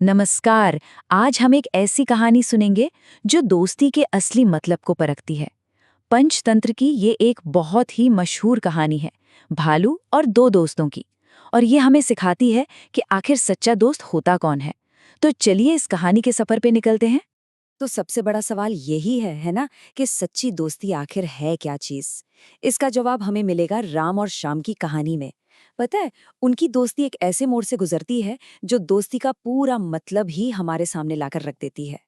नमस्कार। आज हम एक ऐसी कहानी सुनेंगे जो दोस्ती के असली मतलब को परखती है। पंचतंत्र की ये एक बहुत ही मशहूर कहानी है, भालू और दो दोस्तों की। और ये हमें सिखाती है कि आखिर सच्चा दोस्त होता कौन है। तो चलिए इस कहानी के सफर पे निकलते हैं। तो सबसे बड़ा सवाल यही है ना, कि सच्ची दोस्ती आखिर है क्या चीज। इसका जवाब हमें मिलेगा राम और श्याम की कहानी में। पता है, उनकी दोस्ती एक ऐसे मोड़ से गुजरती है जो दोस्ती का पूरा मतलब ही हमारे सामने लाकर रख देती है।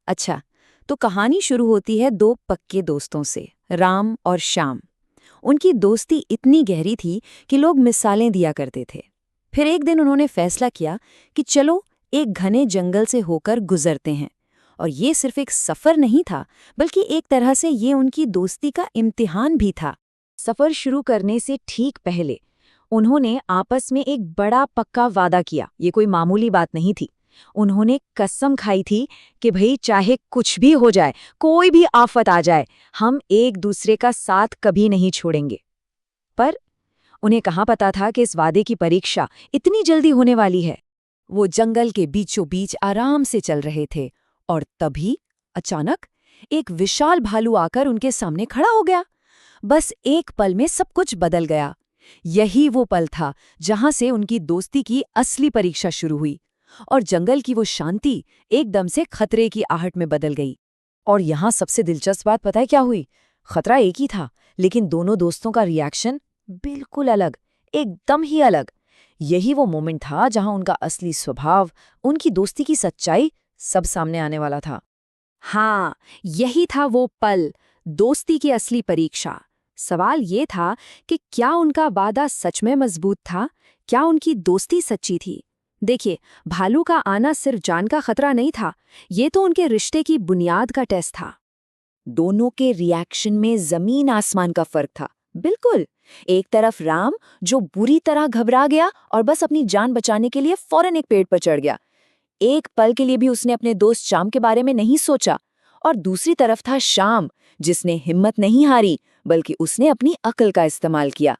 अच्छा, तो कहानी शुरू होती है दो पक्के दोस्तों से, राम और श्याम। उनकी दोस्ती इतनी गहरी थी कि लोग मिसालें दिया करते थे। फिर एक दिन उन्होंने फैसला किया कि चलो एक घने जंगल से होकर गुजरते हैं। और ये सिर्फ एक सफर नहीं था, बल्कि एक तरह से ये उनकी दोस्ती का इम्तिहान भी था। सफर शुरू करने से ठीक पहले उन्होंने आपस में एक बड़ा पक्का वादा किया। ये कोई मामूली बात नहीं थी। उन्होंने कसम खाई थी कि भाई चाहे कुछ भी हो जाए, कोई भी आफत आ जाए, हम एक दूसरे का साथ कभी नहीं छोड़ेंगे। पर उन्हें कहाँ पता था कि इस वादे की परीक्षा इतनी जल्दी होने वाली है। वो जंगल के बीचों बीच आराम से चल रहे थे और तभी अचानक एक विशाल भालू आकर उनके सामने खड़ा हो गया। बस एक पल में सब कुछ बदल गया। यही वो पल था जहां से उनकी दोस्ती की असली परीक्षा शुरू हुई और जंगल की वो शांति एकदम से खतरे की आहट में बदल गई। और यहां सबसे दिलचस्प बात पता है क्या हुई? खतरा एक ही था, लेकिन दोनों दोस्तों का रिएक्शन बिल्कुल अलग, एकदम ही अलग। यही वो मोमेंट था जहां उनका असली स्वभाव, उनकी दोस्ती की सच्चाई सब सामने आने वाला था। हाँ, यही था वो पल, दोस्ती की असली परीक्षा। सवाल ये था कि क्या उनका वादा सच में मजबूत था? क्या उनकी दोस्ती सच्ची थी? देखिए, भालू का आना सिर्फ जान का खतरा नहीं था, ये तो उनके रिश्ते की बुनियाद का टेस्ट था। दोनों के रिएक्शन में जमीन आसमान का फर्क था। बिल्कुल, एक तरफ राम जो बुरी तरह घबरा गया और बस अपनी जान बचाने के लिए फौरन एक पेड़ पर चढ़ गया। एक पल के लिए भी उसने अपने दोस्त श्याम के बारे में नहीं सोचा। और दूसरी तरफ था श्याम, जिसने हिम्मत नहीं हारी, बल्कि उसने अपनी अक्ल का इस्तेमाल किया।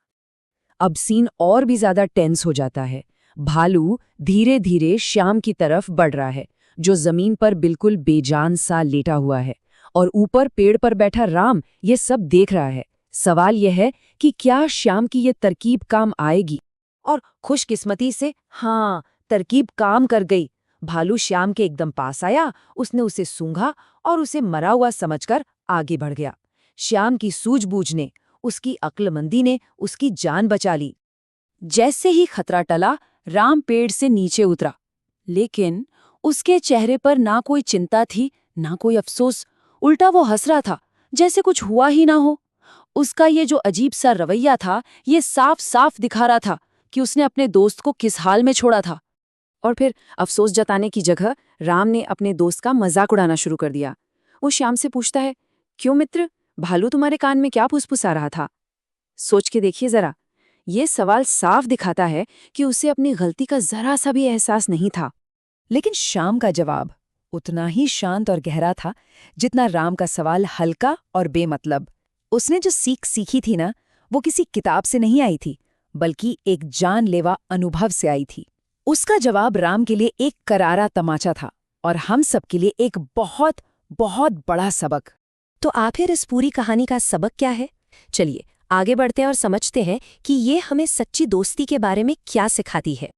अब सीन और भी ज्यादा टेंस हो जाता है। भालू धीरे धीरे श्याम की तरफ बढ़ रहा है, जो जमीन पर बिल्कुल बेजान सा लेटा हुआ है। और ऊपर पेड़ पर बैठा राम ये सब देख रहा है। सवाल यह है कि क्या श्याम की ये तरकीब काम आएगी? और खुशकिस्मती से हाँ, तरकीब काम कर गई। भालू श्याम के एकदम पास आया, उसने उसे सूंघा और उसे मरा हुआ समझकर आगे बढ़ गया। श्याम की सूझबूझ ने, उसकी अक्लमंदी ने उसकी जान बचा ली। जैसे ही खतरा टला, राम पेड़ से नीचे उतरा, लेकिन उसके चेहरे पर ना कोई चिंता थी, ना कोई अफसोस। उल्टा वो हंस रहा था, जैसे कुछ हुआ ही ना हो। उसका ये जो अजीब सा रवैया था, ये साफ साफ दिखा रहा था कि उसने अपने दोस्त को किस हाल में छोड़ा था। और फिर अफसोस जताने की जगह राम ने अपने दोस्त का मजाक उड़ाना शुरू कर दिया। वो श्याम से पूछता है, क्यों मित्र, भालू तुम्हारे कान में क्या फुसफुसा रहा था? सोच के देखिए जरा। ये सवाल साफ दिखाता है कि उसे अपनी गलती का जरा सा भी एहसास नहीं था। लेकिन श्याम का जवाब उतना ही शांत और गहरा था जितना राम का सवाल हल्का और बेमतलब। उसने जो सीख सीखी थी ना, वो किसी किताब से नहीं आई थी, बल्कि एक जानलेवा अनुभव से आई थी। उसका जवाब राम के लिए एक करारा तमाचा था और हम सब के लिए एक बहुत बहुत बड़ा सबक। तो आखिर इस पूरी कहानी का सबक क्या है? चलिए आगे बढ़ते हैं और समझते हैं कि ये हमें सच्ची दोस्ती के बारे में क्या सिखाती है।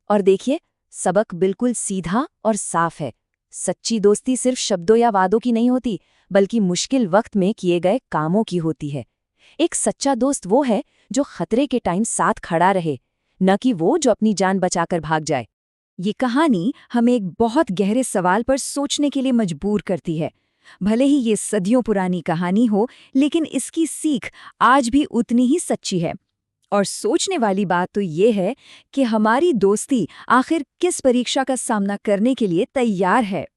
और देखिए, सबक बिल्कुल सीधा और साफ है। सच्ची दोस्ती सिर्फ शब्दों या वादों की नहीं होती, बल्कि मुश्किल वक्त में किए गए कामों की होती है। एक सच्चा दोस्त वो है जो खतरे के टाइम साथ खड़ा रहे, न कि वो जो अपनी जान बचाकर भाग जाए। ये कहानी हमें एक बहुत गहरे सवाल पर सोचने के लिए मजबूर करती है। भले ही ये सदियों पुरानी कहानी हो, लेकिन इसकी सीख आज भी उतनी ही सच्ची है। और सोचने वाली बात तो ये है कि हमारी दोस्ती आखिर किस परीक्षा का सामना करने के लिए तैयार है।